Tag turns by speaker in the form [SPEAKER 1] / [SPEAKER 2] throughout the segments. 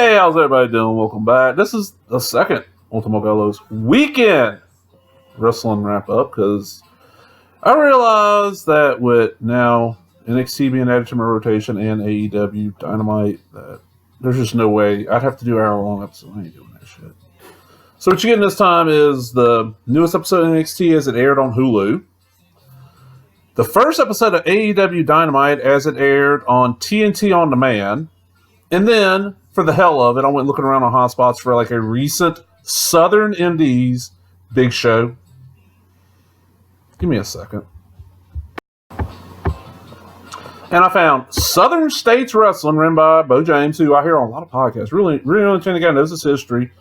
[SPEAKER 1] Hey, how's everybody doing? Welcome back. This is the second Ultimo Gallows weekend wrestling wrap up because I realized that with now NXT being added to my rotation and AEW Dynamite, that there's just no way I'd have to do an hour-long episode. I ain't doing that shit. So what you're getting this time is the newest episode of NXT as it aired on Hulu. The first episode of AEW Dynamite as it aired on TNT On Demand. And then, for the hell of it, I went looking around on hotspots for like a recent Southern Indies big show. Give me a second. And I found Southern States Wrestling, run by Bo James, who I hear on a lot of podcasts. Really entertaining guy, knows his history.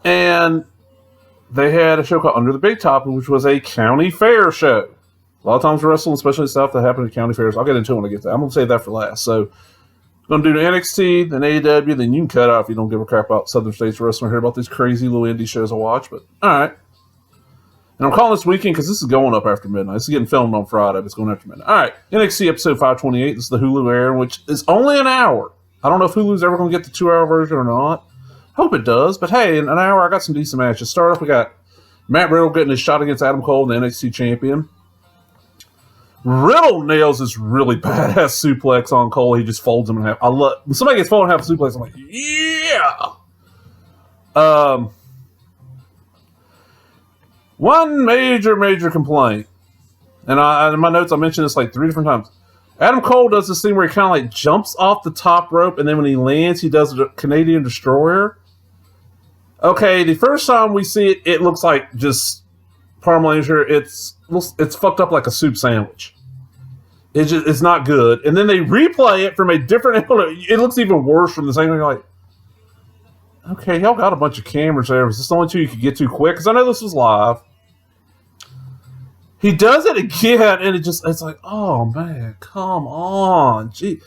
[SPEAKER 1] And they had a show called Under the Big Top, which was a county fair show. A lot of times wrestling, especially stuff that happens at county fairs, I'll get into it when I get there. I'm going to save that for last. So, going to do the NXT, then AEW, then you can cut out if you don't give a crap about Southern States Wrestling or hear about these crazy little indie shows I watch. But, alright. And I'm calling this weekend because this is going up after midnight. This is getting filmed on Friday, but it's going after midnight. Alright, NXT episode 528. This is the Hulu air, which is only an hour. I don't know if Hulu's ever going to get the 2-hour version or not. Hope it does. But hey, in an hour, I got some decent matches. Start off, we got Matt Riddle getting his shot against Adam Cole, the NXT champion. Riddle nails this really badass suplex on Cole. He just folds him in half. I love when somebody gets folded in half a suplex. I'm like, yeah. One major complaint, and in my notes I mentioned this like 3 different times. Adam Cole does this thing where he kind of like jumps off the top rope, and then when he lands, he does a Canadian Destroyer. Okay, the first time we see it, it looks like just Parmesan. It's fucked up like a soup sandwich. It's not good. And then they replay it from a different angle. It looks even worse from the same thing. You're like, okay, y'all got a bunch of cameras there. Was this the only 2 you could get to quick? Because I know this was live. He does it again, and it's like, oh man, come on. Gee.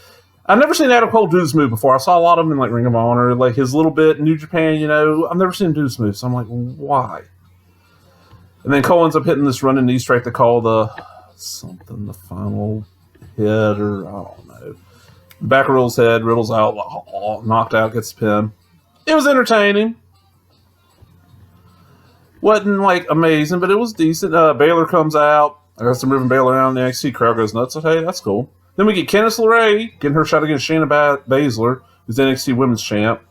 [SPEAKER 1] I've never seen Adam Cole do this move before. I saw a lot of him in like Ring of Honor, like his little bit in New Japan, you know. I've never seen him do this move. So I'm like, why? And then Cole ends up hitting this running knee strike to call the final hit, or I don't know. Back of Riddle's head, Riddle's out, knocked out, gets the pin. It was entertaining. Wasn't like amazing, but it was decent. Baylor comes out. I got some moving Baylor around the NXT. Crowd goes nuts. So, hey, that's cool. Then we get Candice LeRae getting her shot against Shayna Baszler, who's the NXT Women's Champ.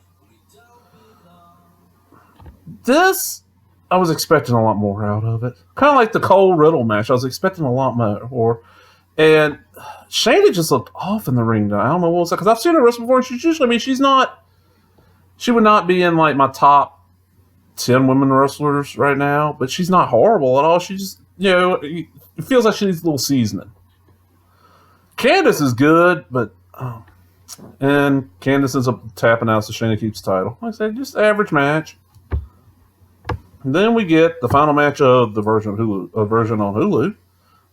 [SPEAKER 1] This, I was expecting a lot more out of it. Kind of like the Cole Riddle match. I was expecting a lot more. And Shayna just looked off in the ring. I don't know what was that. Because I've seen her wrestle before. And she would not be in like my top 10 women wrestlers right now. But she's not horrible at all. She just, it feels like she needs a little seasoning. Candice is good, but... and Candice ends up tapping out so Shayna keeps the title. Like I said, just average match. And then we get the final match of the version on Hulu.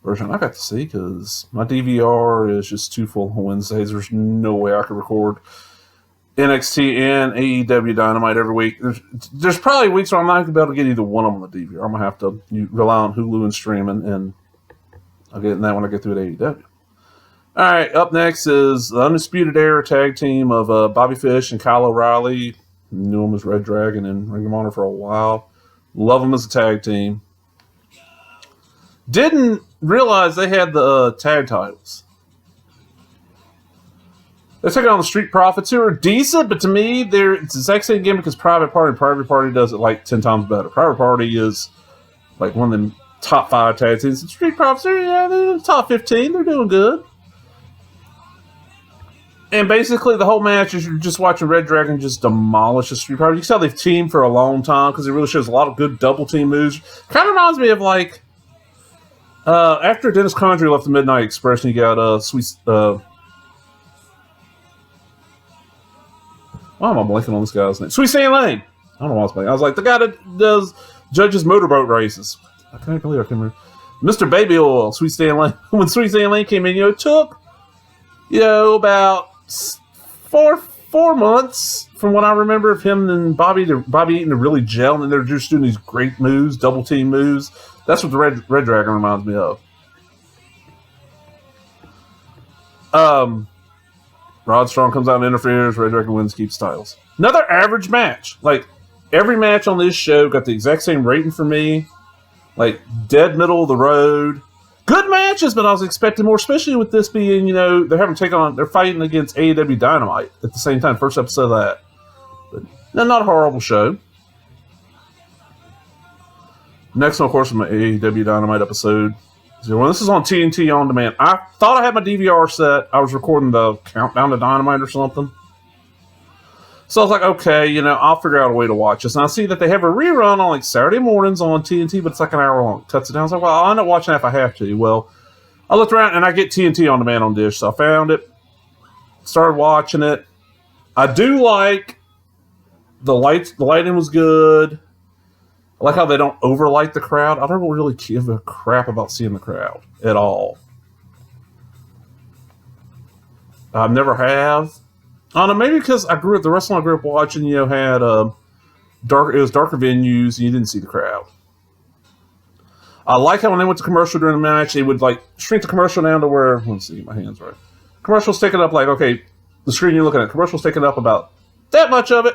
[SPEAKER 1] Version I got to see because my DVR is just too full on Wednesdays. There's no way I could record NXT and AEW Dynamite every week. There's probably weeks where I'm not going to be able to get either one of them on the DVR. I'm going to have to rely on Hulu and streaming, and I'll get in that when I get through at AEW. All right, up next is the Undisputed Era tag team of Bobby Fish and Kyle O'Reilly. Knew him as Red Dragon and Ring of Honor for a while. Love them as a tag team. Didn't realize they had the tag titles. They're taking on the Street Profits, who are decent, but to me, it's the exact same gimmick as Private Party. Private Party does it like 10 times better. Private Party is like one of them top 5 tag teams. The Street Profits, they're in the top 15. They're doing good. And basically, the whole match is you're just watching Red Dragon just demolish the Street Profits. You can tell they've teamed for a long time because it really shows a lot of good double team moves. Kind of reminds me of like after Dennis Condrey left the Midnight Express, and you got Sweet. Why am I blanking on this guy's name? Sweet Sand Lane. I don't know why I was blanking. I was like the guy that does judges motorboat races. I can't believe I can remember. Mr. Baby Oil, Sweet Sand Lane. When Sweet Sand Lane came in, it took about 4 months from what I remember of him and Bobby eating to really gel, and they're just doing these great moves, double team moves. That's what the Red Dragon reminds me of. Rod Strong comes out and interferes. Red Dragon wins, keeps titles. Another average match. Like, every match on this show got the exact same rating for me. Like, dead middle of the road. Good matches, but I was expecting more, especially with this being, they're fighting against AEW Dynamite at the same time. First episode of that. But no, not a horrible show. Next one, of course, is my AEW Dynamite episode. Well, this is on TNT On Demand. I thought I had my DVR set. I was recording the Countdown to Dynamite or something. So I was like, okay, I'll figure out a way to watch this. And I see that they have a rerun on like Saturday mornings on TNT, but it's like an hour long. Cuts it down. I was like, well, I'll end up watching that if I have to. Well, I looked around and I get TNT On Demand on Dish. So I found it. Started watching it. I do like the lights. The lighting was good. I like how they don't overlight the crowd. I don't really give a crap about seeing the crowd at all. I never have. I don't know, maybe because the wrestling I grew up watching, had it was darker venues and you didn't see the crowd. I like how when they went to commercial during the match, they would like shrink the commercial down to where, let's see, my hand's right. Commercial's taking up like, okay, the screen you're looking at, commercial's taking up about that much of it,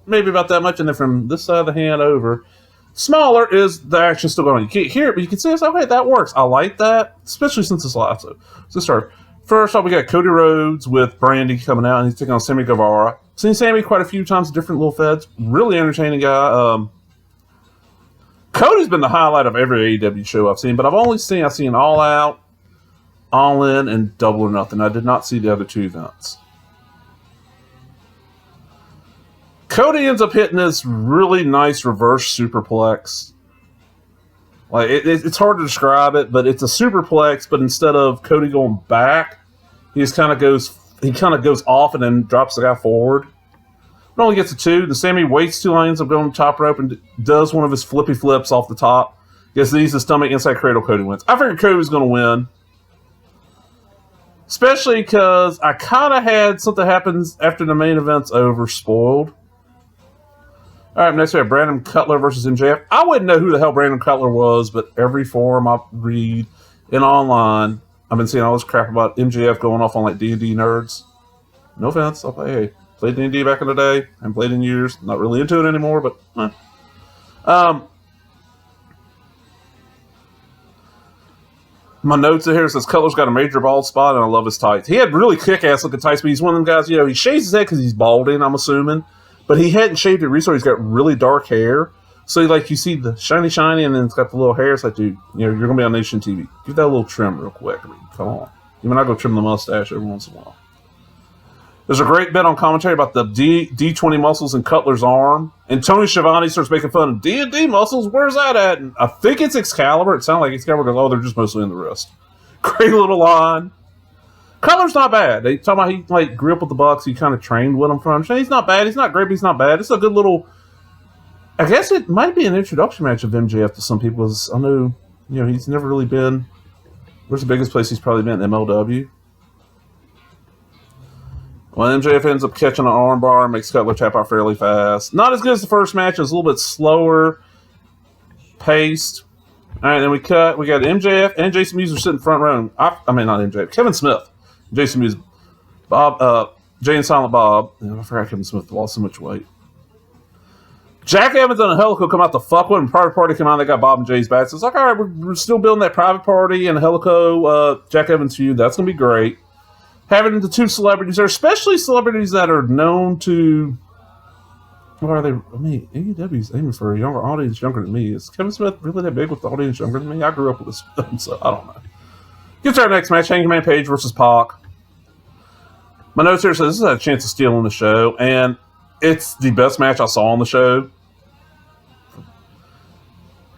[SPEAKER 1] maybe about that much, and then from this side of the hand over, smaller is the action still going on. You can't hear it, but you can see it's okay, that works. I like that, especially since it's live. So let's start. First off, we got Cody Rhodes with Brandy coming out, and he's taking on Sammy Guevara. Seen Sammy quite a few times, different little feds. Really entertaining guy. Cody's been the highlight of every AEW show I've seen, but I've seen All Out, All In, and Double or Nothing. I did not see the other two events. Cody ends up hitting this really nice reverse superplex. Like it's hard to describe it, but it's a superplex. But instead of Cody going back, he kind of goes off and then drops the guy forward. It only gets to two. The Sammy waits too long, ends up going top rope and does one of his flippy flips off the top. Gets these the stomach inside cradle. Cody wins. I figured Cody was going to win, especially because I kind of had something happens after the main event's over spoiled. All right, next we have Brandon Cutler versus MJF. I wouldn't know who the hell Brandon Cutler was, but every forum I read and online, I've been seeing all this crap about MJF going off on like D&D nerds. No offense, hey, played D&D back in the day. Haven't played in years. Not really into it anymore, but my notes in here says Cutler's got a major bald spot, and I love his tights. He had really kick-ass looking tights, but he's one of them guys, he shaves his head because he's balding, I'm assuming. But he hadn't shaved it recently. He's got really dark hair. So, you see the shiny, and then it's got the little hair. It's like, dude, you're going to be on Nation TV. Give that a little trim real quick. Come on. You might not go trim the mustache every once in a while. There's a great bit on commentary about the D20 muscles in Cutler's arm. And Tony Schiavone starts making fun of D&D muscles. Where's that at? And I think it's Excalibur. It sounds like Excalibur goes, oh, they're just mostly in the wrist. Great little line. Cutler's not bad. They talk about he grew up with the Bucks. He kind of trained with them from. He's not bad. He's not great, but he's not bad. It's a good little. I guess it might be an introduction match of MJF to some people. I know, he's never really been. Where's the biggest place he's probably been? MLW. Well, MJF ends up catching an armbar and makes Cutler tap out fairly fast. Not as good as the first match. It was a little bit slower paced. All right, then we cut. We got MJF and Jason Mewes are sitting front row. I mean, not MJF. Kevin Smith. Jason Mewes, Bob, Jay and Silent Bob. I forgot Kevin Smith lost so much weight. Jack Evans and a Helico come out to fuck with, and Private Party come out. They got Bob and Jay's back. So it's like, all right, we're still building that Private Party and Helico, Jack Evans feud. That's gonna be great. Having the two celebrities there, especially celebrities that are known to. What are they? I mean, AEW's aiming for a younger audience, younger than me. Is Kevin Smith really that big with the audience younger than me? I grew up with this, so I don't know. Get to our next match, Hangman Page versus Pac. My notes here says this is a chance of stealing the show, and it's the best match I saw on the show.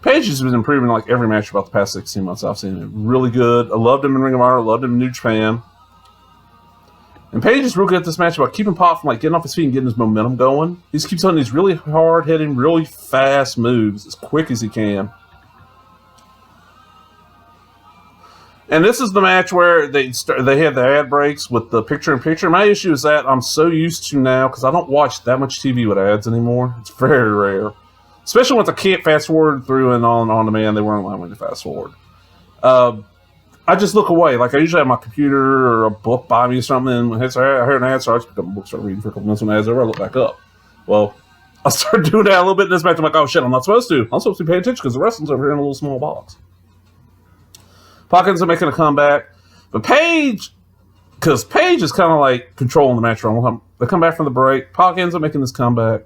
[SPEAKER 1] Page has been improving like every match about the past 16 months I've seen it. Really good. I loved him in Ring of Honor. I loved him in New Japan. And Page is real good at this match about keeping Pac from getting off his feet and getting his momentum going. He just keeps on these really hard-hitting, really fast moves as quick as he can. And this is the match where they had the ad breaks with the picture-in-picture. My issue is that I'm so used to now, because I don't watch that much TV with ads anymore. It's very rare. Especially once I can't fast-forward through and on demand. They weren't allowing me to fast-forward. I just look away. Like, I usually have my computer or a book by me or something, and when I hear an ad, so I just pick up a book, start reading for a couple minutes. When the ad's over, I look back up. Well, I started doing that a little bit in this match. I'm like, oh shit, I'm not supposed to. I'm supposed to be paying attention because the wrestling's over here in a little small box. Pac ends up making a comeback. But Paige, because Paige is kind of like controlling the match for a long time. They come back from the break. Pac ends up making this comeback.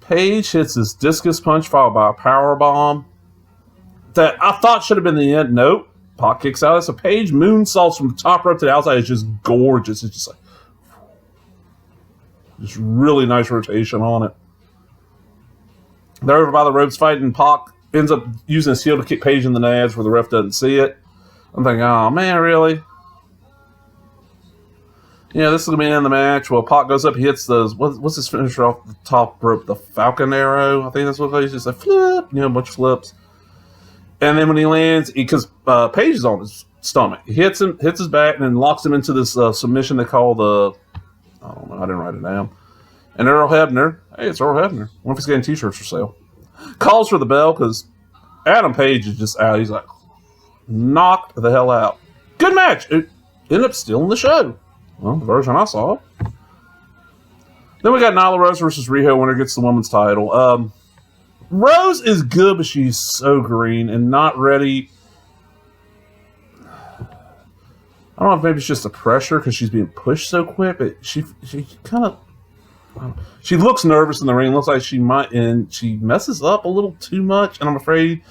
[SPEAKER 1] Paige hits this discus punch followed by a power bomb that I thought should have been the end. Nope. Pac kicks out. So Paige moonsaults from the top rope to the outside. It's just gorgeous. It's just like, just really nice rotation on it. They're over by the ropes fighting. Pac ends up using his heel to kick Paige in the nads where the ref doesn't see it. I'm thinking, oh man, really? Yeah, this is going to be the end of the match. Well, Pac goes up, he hits what's his finisher off the top rope? The Falcon Arrow? I think that's what it is. Just a flip, a bunch of flips. And then when he lands, because Paige is on his stomach, he hits his back, and then locks him into this submission they call the, I don't know, I didn't write it down. And Earl Hebner, hey, it's Earl Hebner. I wonder if he's getting t-shirts for sale. Calls for the bell because Adam Page is just out. He's like, knocked the hell out. Good match. It ended up stealing the show. Well, the version I saw. Then we got Nyla Rose versus Riho. Winner gets the women's title. Rose is good, but she's so green and not ready. I don't know if maybe it's just the pressure because she's being pushed so quick, but she kind of, she looks nervous in the ring. Looks like she might, and she messes up a little too much. And I'm afraid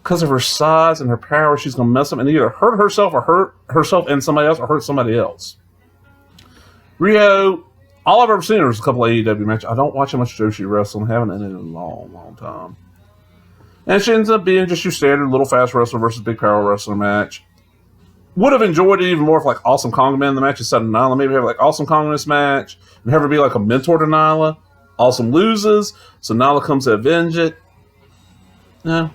[SPEAKER 1] because of her size and her power, she's going to mess up and either hurt herself or hurt herself and somebody else or hurt somebody else. Riho, all I've ever seen her is a couple of AEW matches. I don't watch how much Joshi wrestle and haven't in a long, long time. And she ends up being just your standard little fast wrestler versus big power wrestler match. Would have enjoyed it even more if like Awesome Kong Man in the match instead of Nyla. Maybe have like Awesome Kong in this match and have her be like a mentor to Nyla. Awesome loses, so Nyla comes to avenge it. Yeah.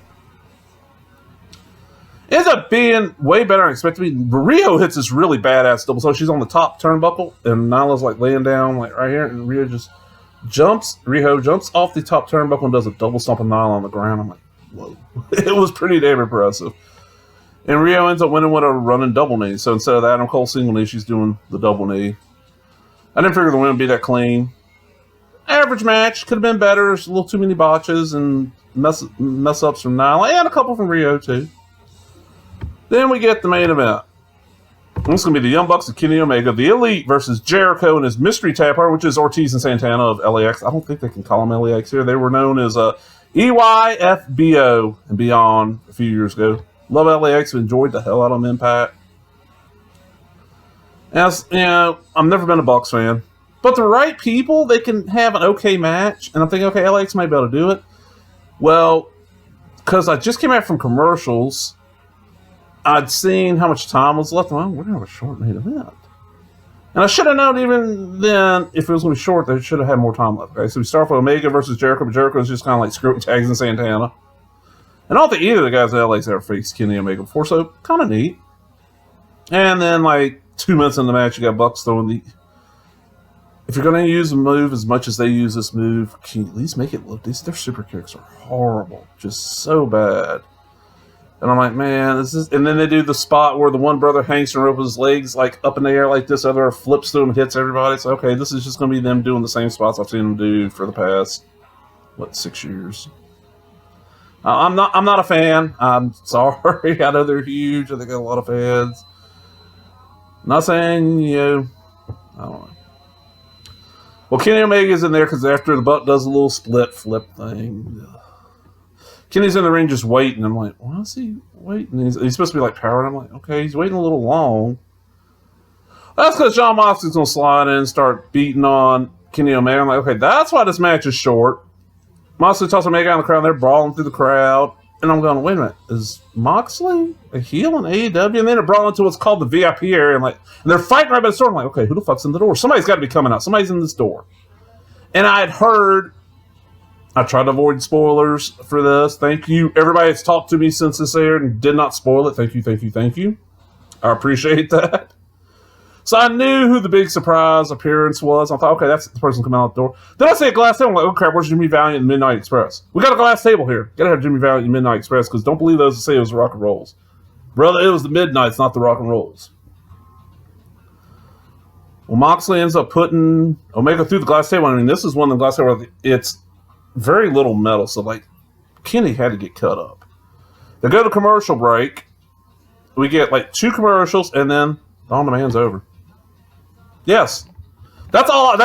[SPEAKER 1] Ends up being way better than I expected to be. Riho hits this really badass double. So she's on the top turnbuckle, and Nyla's like laying down like right here, and Riho just jumps. Riho jumps off the top turnbuckle and does a double stomp of Nyla on the ground. I'm like, whoa. It was pretty damn impressive. And Riho ends up winning with a running double knee. So instead of the Adam Cole single knee, she's doing the double knee. I didn't figure the win would be that clean. Average match. Could have been better. There's a little too many botches and mess ups from Nyla, and a couple from Riho too. Then we get the main event. This is going to be the Young Bucks of Kenny Omega, the Elite versus Jericho and his mystery tag partner, which is Ortiz and Santana of LAX. I don't think they can call them LAX here. They were known as EYFBO and Beyond a few years ago. Love LAX. Enjoyed the hell out of Impact. As you know, I've never been a Bucks fan, but the right people, they can have an okay match. And I'm thinking, okay, LAX might be able to do it. Well, because I just came out from commercials, I'd seen how much time was left. Well, we're going to have a short main event. And I should have known even then, if it was going to be short, they should have had more time left. Okay, so we start with Omega versus Jericho, but Jericho's just kind of like screwing tags and Santana. And I don't think either of the guys at LA's ever faced Kenny Omega before, so kind of neat. And then, like, 2 minutes in the match, you got Bucks throwing the... If you're going to use a move as much as they use this move, can you at least make it look... Their super kicks are horrible. Just so bad. And I'm like, man, this is... And then they do the spot where the one brother hangs from rope with his legs like up in the air like this, other flips through him and hits everybody. So, okay, this is just going to be them doing the same spots I've seen them do for the past, 6 years. I'm not a fan. I'm sorry. I know they're huge. I think they got a lot of fans. Not saying, I don't know. Well, Kenny Omega's in there because after the Buck does a little split flip thing. Kenny's in the ring just waiting. I'm like, why is he waiting? He's supposed to be like powering. I'm like, okay, he's waiting a little long. That's because Jon Moxley's going to slide in and start beating on Kenny Omega. I'm like, okay, that's why this match is short. Moxley tosses Omega on the crowd. They're brawling through the crowd. And I'm going, wait a minute, is Moxley a heel in AEW? And then it brought into what's called the VIP area. And they're fighting right by the door. I'm like, okay, who the fuck's in the door? Somebody's got to be coming out. Somebody's in this door. And I had heard, I tried to avoid spoilers for this. Thank you. Everybody that's talked to me since this aired and did not spoil it. Thank you, thank you, thank you. I appreciate that. So I knew who the big surprise appearance was. I thought, okay, that's the person coming out the door. Then I see a glass table. I'm like, oh crap, where's Jimmy Valiant and Midnight Express? We got a glass table here. Gotta have Jimmy Valiant and Midnight Express because don't believe those that say it was rock and rolls. Brother, it was the Midnights, not the Rock and Rolls. Well, Moxley ends up putting Omega through the glass table. I mean, this is one of the glass tables where it's very little metal, so like Kenny had to get cut up. They go to commercial break. We get like 2 commercials, and then On Demand's over. Yes. That's all.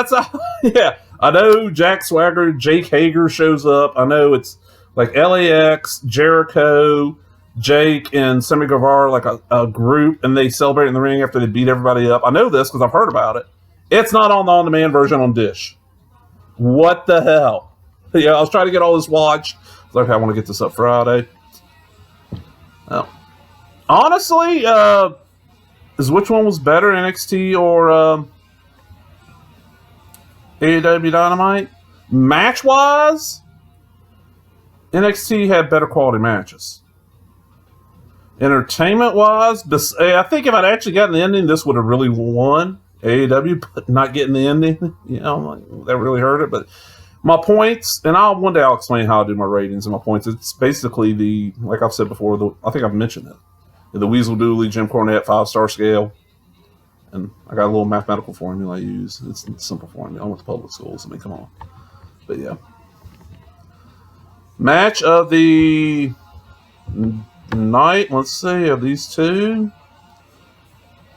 [SPEAKER 1] Yeah. I know Jack Swagger, Jake Hager shows up. I know it's like LAX, Jericho, Jake, and Sammy Guevara, like a group, and they celebrate in the ring after they beat everybody up. I know this because I've heard about it. It's not on the on-demand version on Dish. What the hell? Yeah, I was trying to get all this watched. I was like, I want to get this up Friday. Oh. Honestly, is which one was better, NXT or AEW Dynamite? Match-wise, NXT had better quality matches. Entertainment-wise, I think if I'd actually gotten the ending, this would have really won. AEW, but not getting the ending, that really hurt it. But my points, and one day I'll explain how I do my ratings and my points. It's basically like I've said before, I think I've mentioned it. The Weasel Dooley, Jim Cornette 5-star scale. And I got a little mathematical formula I use. It's a simple formula. I went to public schools. I mean, come on. But yeah. Match of the night, let's see, of these two.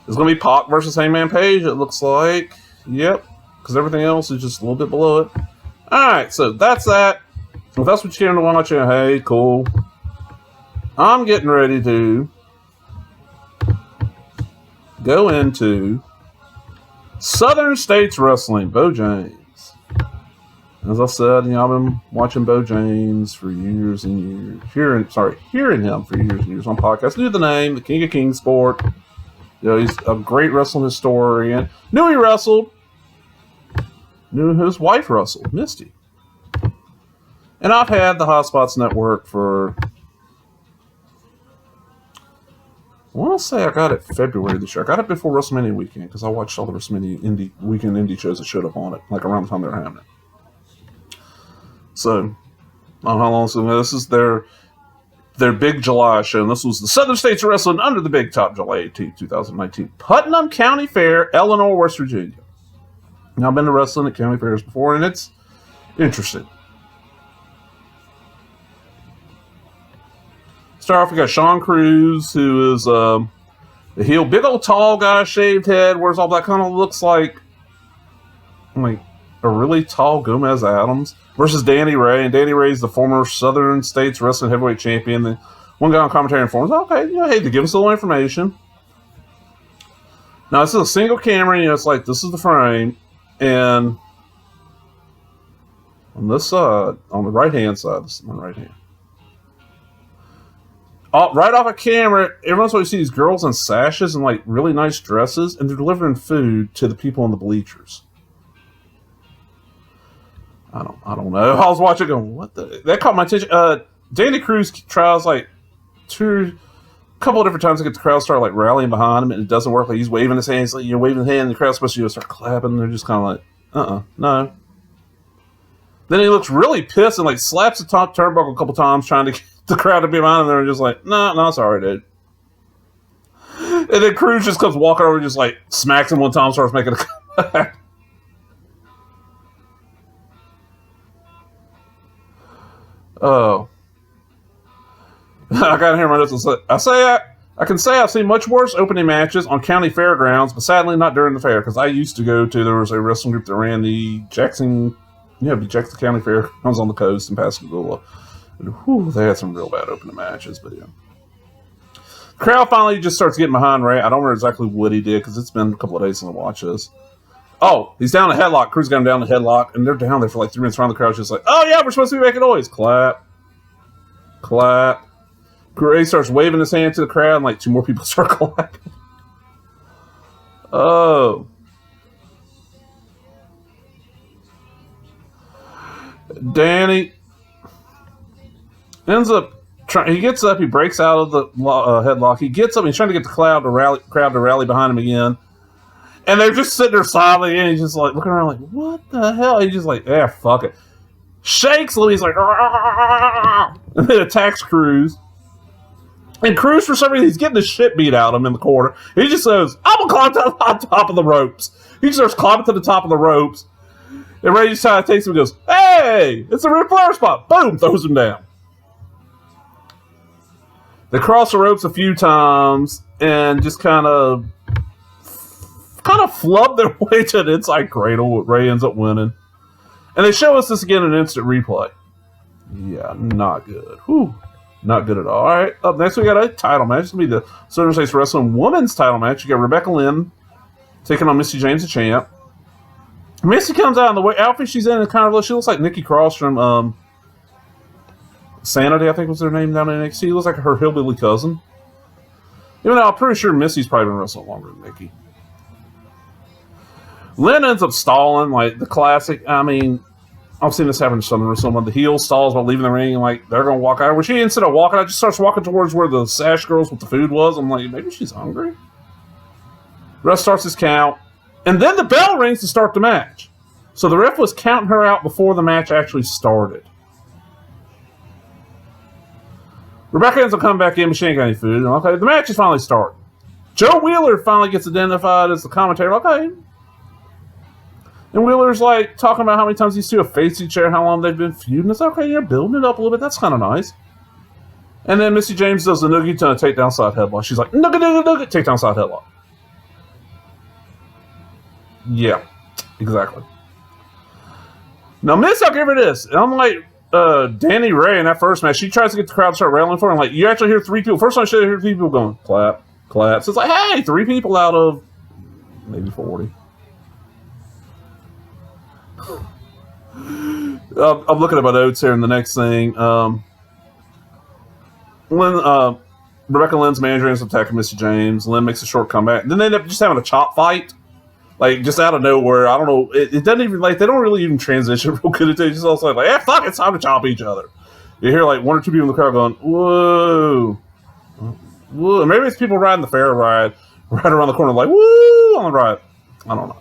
[SPEAKER 1] It's going to be Pac versus Hangman Page, it looks like. Yep. Because everything else is just a little bit below it. Alright, so that's that. If that's what you came to watch, hey, cool. I'm getting ready to go into Southern States Wrestling, Bo James. As I said, I've been watching Bo James for years and years. Hearing him for years and years on podcasts. Knew the name, the King of Kingsport. He's a great wrestling historian. Knew he wrestled. Knew his wife wrestled, Misty. And I've had the Hot Spots Network for, I want to say I got it February this year. I got it before WrestleMania weekend because I watched all the WrestleMania weekend indie shows that showed up on it, like around the time they were having it. So, I don't know how long this is their big July show, and this was the Southern States Wrestling under the Big Top July 18, 2019. Putnam County Fair, Eleanor, West Virginia. Now, I've been to wrestling at county fairs before, and it's interesting. Start off, we got Sean Cruz, who is the heel, big old tall guy, shaved head, wears all that, kind of looks like a really tall Gomez Adams, versus Danny Ray. And Danny Ray is the former Southern States Wrestling Heavyweight Champion. The one guy on commentary informs, okay, hey, they give us a little information. Now, this is a single camera, it's like, this is the frame, and on this side, on the right-hand side, this is my right hand. Right off a camera, every once in a while you see these girls in sashes and like really nice dresses, and they're delivering food to the people in the bleachers. I don't know. I was watching going, what the? That caught my attention. Danny Cruz tries like a couple of different times to get the crowd start like rallying behind him, and it doesn't work. Like he's waving his hands, like waving his hand, and the crowd's supposed to start clapping. And they're just kind of like, no. Then he looks really pissed and like slaps the top turnbuckle a couple times, trying to get the crowd to be behind him. They're just like, no, sorry, dude. And then Cruz just comes walking over, and just like smacks him one time, starts making a comeback. Oh. I got here my notes. I can say I've seen much worse opening matches on county fairgrounds, but sadly not during the fair, because I used to go to, there was a wrestling group that ran the Jackson County Fairgrounds on the coast in Pascagoula. And, they had some real bad opening matches, but yeah. The crowd finally just starts getting behind Ray. I don't remember exactly what he did, because it's been a couple of days since I watched this. Oh, he's down a headlock. Cruz got him down a headlock, and they're down there for like 3 minutes around the crowd, just like, oh yeah, we're supposed to be making noise. Clap. Clap. Ray starts waving his hand to the crowd, and like 2 more people start clapping. Oh. Danny ends up he gets up, he breaks out of the headlock, he gets up, he's trying to get the crowd to rally behind him again. And they're just sitting there silently, and he's just like looking around like, what the hell? He's just like, yeah, fuck it. Shakes Louis like, and then attacks Cruz. And Cruz, for some reason, he's getting the shit beat out of him in the corner. He just says, I'm going to climb to the top of the ropes. He starts climbing to the top of the ropes. And Ray just kind of takes him and goes, hey, it's a Ric Flair spot. Boom, throws him down. They cross the ropes a few times and just kind of flub their way to an inside cradle. Ray ends up winning. And they show us this again in an instant replay. Yeah, not good. Whew. Not good at all. All right, up next we got a title match. It's going to be the Southern States Wrestling Women's title match. You got Rebecca Lynn taking on Missy James, the champ. Missy comes out in the way outfit she's in, and she looks like Nikki Cross from Sanity, I think was their name down in NXT. She looks like her hillbilly cousin. Even though I'm pretty sure Missy's probably been wrestling longer than Nikki. Lynn ends up stalling, like the classic. I mean, I've seen this happen to Southern Wrestling. The heel stalls while leaving the ring, and like they're going to walk out. Where she, instead of walking out, just starts walking towards where the Sash girls with the food was. I'm like, maybe she's hungry. Ref starts his count. And then the bell rings to start the match. So the ref was counting her out before the match actually started. Rebecca ends up coming back in, but she ain't got any food. And okay, the match is finally starting. Joe Wheeler finally gets identified as the commentator. Okay. And Wheeler's like talking about how many times these two have faced each other, how long they've been feuding. It's okay, you're building it up a little bit. That's kind of nice. And then Missy James does the noogie to a takedown side headlock. She's like, noogie, takedown side headlock. Yeah, exactly. Now, Miss, I'll give her this. And I'm like, Danny Ray in that first match, she tries to get the crowd to start railing for her. And like, you actually hear three people. First time I hear three people going, clap, clap. So it's like, hey, three people out of maybe 40. I'm looking at my notes here in the next thing. Rebecca Lynn's manager ends up attacking Missy James. Lynn makes a short comeback. Then they end up just having a chop fight. Like, just out of nowhere. I don't know. It doesn't even, like, they don't really even transition real good. It's just also like, yeah, fuck, it's time to chop each other. You hear, like, one or two people in the crowd going, whoa. Whoa. Maybe it's people riding the fair ride right around the corner, like, woo, on the ride. I don't know.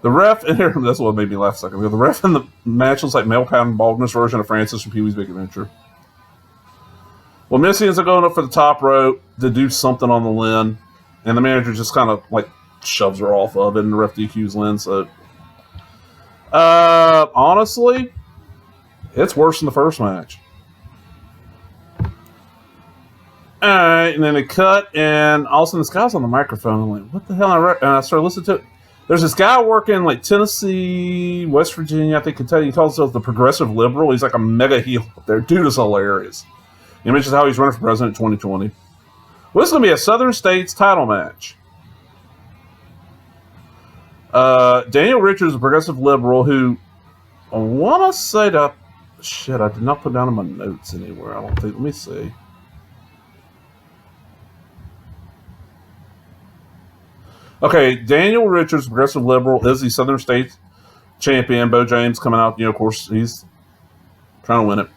[SPEAKER 1] The ref, and here, that's what made me laugh a second ago. The ref in the match looks like Mel Patton Baldwin's version of Francis from Pee-wee's Big Adventure. Well, Missy ends up going up for the top rope to do something on the Lynn, and the manager just kind of, like, shoves her off of it, and the ref DQs Lynn, so... honestly, it's worse than the first match. Alright, and then they cut, and all of a sudden this guy's on the microphone. I'm like, what the hell? And I started listening to it. There's this guy working like Tennessee, West Virginia, I think Kentucky. He calls himself the Progressive Liberal. He's like a mega heel up there. Dude is hilarious. He mentions how he's running for president in 2020. Well, this is going to be a Southern States title match. Daniel Richards, a Progressive Liberal, who I want to say that... Shit, I did not put down in my notes anywhere. I don't think... Let me see. Okay, Daniel Richards, Progressive Liberal, is the Southern States champion. Bo James coming out, of course, he's trying to win it.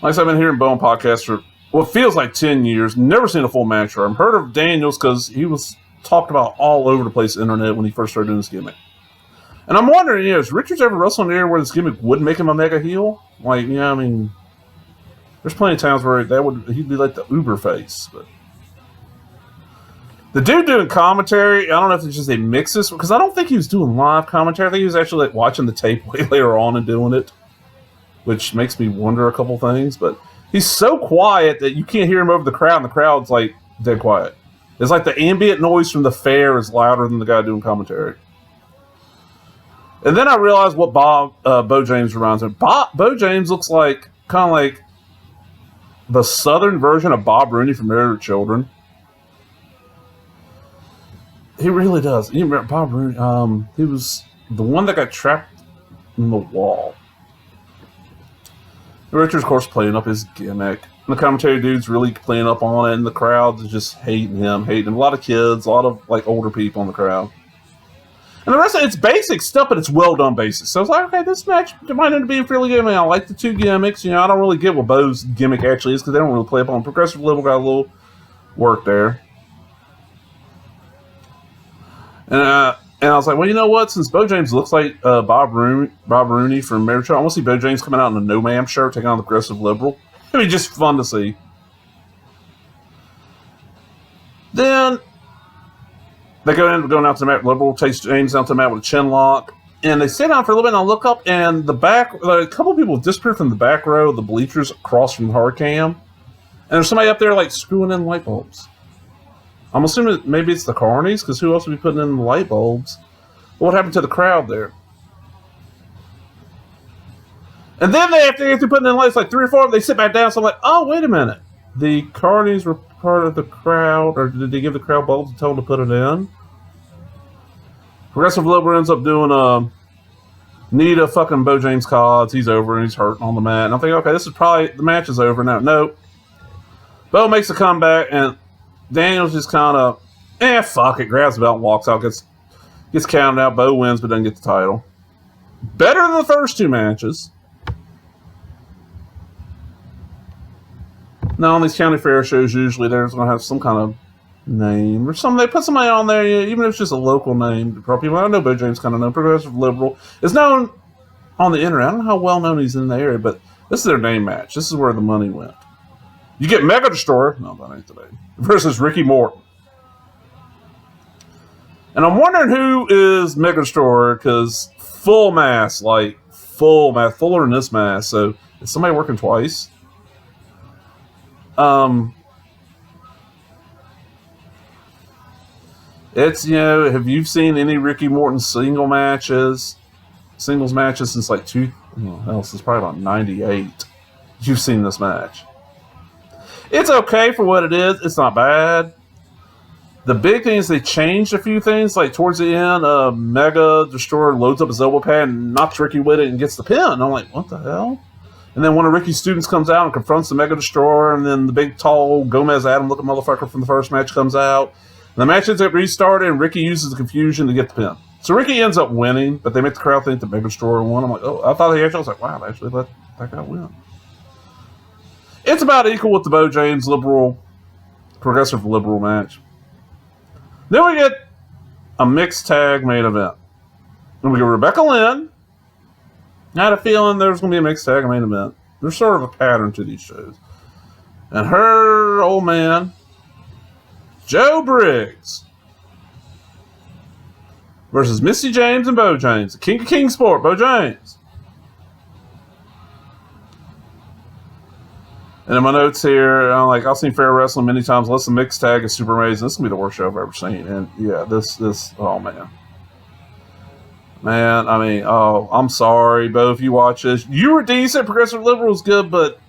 [SPEAKER 1] Like I said, I've been hearing Bo on podcasts for what feels like 10 years. Never seen a full match from him. Heard of Daniels because he was talked about all over the place on the internet when he first started doing this gimmick. And I'm wondering, is Richards ever wrestled in an area where this gimmick would make him a mega heel? Like, I mean, there's plenty of times where he'd be like the Uber face, but... The dude doing commentary, I don't know if it's just they mix this, because I don't think he was doing live commentary. I think he was actually like watching the tape way later on and doing it, which makes me wonder a couple things. But he's so quiet that you can't hear him over the crowd, and the crowd's like dead quiet. It's like the ambient noise from the fair is louder than the guy doing commentary. And then I realized what Bo James reminds me of. Bo James looks like kind of like the southern version of Bob Rooney from Married with Children. He really does. You remember Bob Rooney? He was the one that got trapped in the wall. Richards, of course, playing up his gimmick. And the commentary dude's really playing up on it, and the crowd is just hating him. A lot of kids, a lot of like older people in the crowd. And the rest of it's basic stuff, but it's well done basic. So I was like, okay, this match might end up being fairly good. I mean, I like the two gimmicks. I don't really get what Bo's gimmick actually is because they don't really play up on Progressive Liberal. Got a little work there. And I was like, well, you know what? Since Bo James looks like Bob Rooney from Married with Children, I want to see Bo James coming out in a No Ma'am shirt, taking on the Progressive Liberal. It'd be just fun to see. Then they going out to the mat. Liberal takes James out to the mat with a chin lock. And they sit down for a little bit, and I look up, and a couple of people disappeared from the back row of the bleachers across from the hard cam. And there's somebody up there, like, screwing in light bulbs. I'm assuming maybe it's the Carnies, because who else would be putting in the light bulbs? What happened to the crowd there? And then after putting in lights, like 3 or 4 of them, they sit back down, so I'm like, oh, wait a minute. The Carnies were part of the crowd, or did they give the crowd bulbs and tell them to put it in? Progressive Liberal ends up doing need a fucking Bo James Cods. He's over and he's hurting on the mat. And I'm thinking, okay, this is probably the match is over now. Nope. Bo makes a comeback and Daniels just kind of fuck it, grabs the belt and walks out, gets counted out. Bo wins but doesn't get the title. Better than the first 2 matches. Now on these county fair shows, usually there's gonna have some kind of name or something. They put somebody on there, even if it's just a local name. People, I know Bo James kind of known. Progressive Liberal is known on the internet. I don't know how well known he's in the area, but this is their name match. This is where the money went. You get Mega Destroyer, no, that ain't today, versus Ricky Morton. And I'm wondering who is Mega Destroyer, because full mass, fuller than this mass. So is somebody working twice? It's, have you seen any Ricky Morton singles matches since like since probably about 98. You've seen this match. It's okay for what it is. It's not bad. The big thing is they changed a few things. Like towards the end, Mega Destroyer loads up his elbow pad and knocks Ricky with it and gets the pin. And I'm like, what the hell? And then one of Ricky's students comes out and confronts the Mega Destroyer, and then the big, tall Gomez Adam looking motherfucker from the first match comes out. And the match ends up restarted, and Ricky uses the confusion to get the pin. So Ricky ends up winning, but they make the crowd think the Mega Destroyer won. I'm like, oh, I thought I was like, wow, they actually let that guy win. It's about equal with the Bo James Progressive Liberal match. Then we get a mixed tag main event. And we get Rebecca Lynn. I had a feeling there was going to be a mixed tag main event. There's sort of a pattern to these shows. And her old man, Joe Briggs, versus Missy James and Bo James. The King of Kingsport, Bo James. And in my notes here, I've seen fair wrestling many times. Unless the mixed tag is super amazing. This is going to be the worst show I've ever seen. And yeah, oh man. Man, I'm sorry, Bo, if you watch this. You were decent. Progressive Liberal was good, but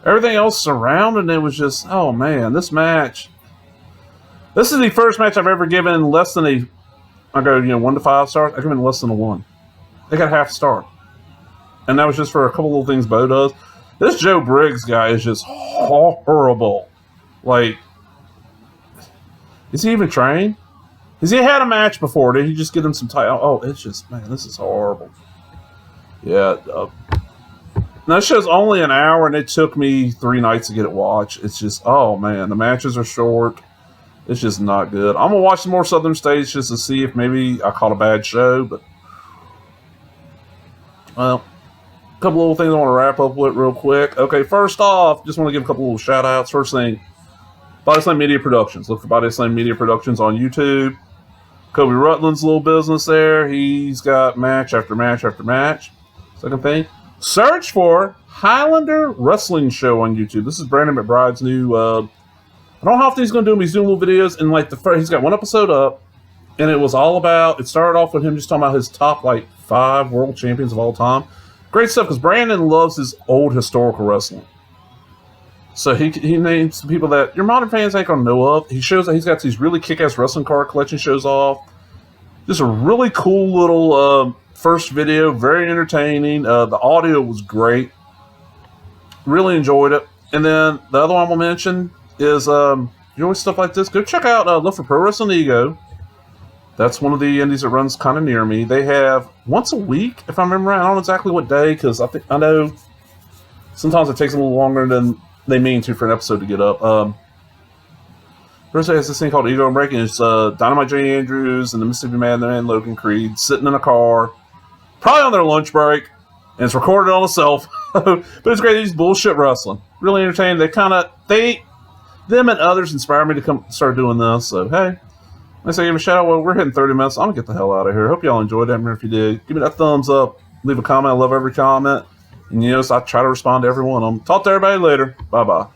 [SPEAKER 1] everything else surrounding it was just, oh man, this match. This is the first match I've ever given less than 1 to 5 stars. I give it less than a 1. They got half a star. And that was just for a couple little things Bo does. This Joe Briggs guy is just horrible. Like, is he even trained? Has he had a match before? Did he just get him some time? Oh, it's just, man, this is horrible. Yeah. Now, this show's only an hour, and it took me 3 nights to get it watched. It's just, oh, man, the matches are short. It's just not good. I'm going to watch some more Southern States just to see if maybe I caught a bad show, but, well, a couple little things I want to wrap up with real quick. Okay, first off, just want to give a couple little shout-outs. First thing, Body Slam Media Productions. Look for Body Slam Media Productions on YouTube. Kobe Rutland's little business there. He's got match after match after match. Second thing, search for Highlander Wrestling Show on YouTube. This is Brandon McBride's new, I don't know how often he's going to do them. He's doing little videos, and he's got 1 episode up, and it started off with him just talking about his top, 5 world champions of all time. Great stuff, because Brandon loves his old historical wrestling. So he names some people that your modern fans ain't gonna know of. He shows that he's got these really kick-ass wrestling card collection shows off. Just a really cool little first video, very entertaining. The audio was great. Really enjoyed it. And then the other one I will mention is you always stuff like this. Go check out look for Pro Wrestling Ego. That's one of the indies that runs kind of near me. They have once a week, if I remember right. I don't know exactly what day, because I know sometimes it takes a little longer than they mean to for an episode to get up. Thursday has this thing called Ego and Breaking. It's Dynamite J. Andrews and the Mississippi Madman Logan Creed sitting in a car, probably on their lunch break, and it's recorded on a cell phone. But it's great. These bullshit wrestling, really entertaining. They them and others inspired me to come start doing this. So hey, let's say give a shout out. Well, we're hitting 30 minutes. I'm gonna get the hell out of here. Hope y'all enjoyed it. Remember, if you did, give me that thumbs up. Leave a comment. I love every comment. And I try to respond to every one of them. Talk to everybody later. Bye bye.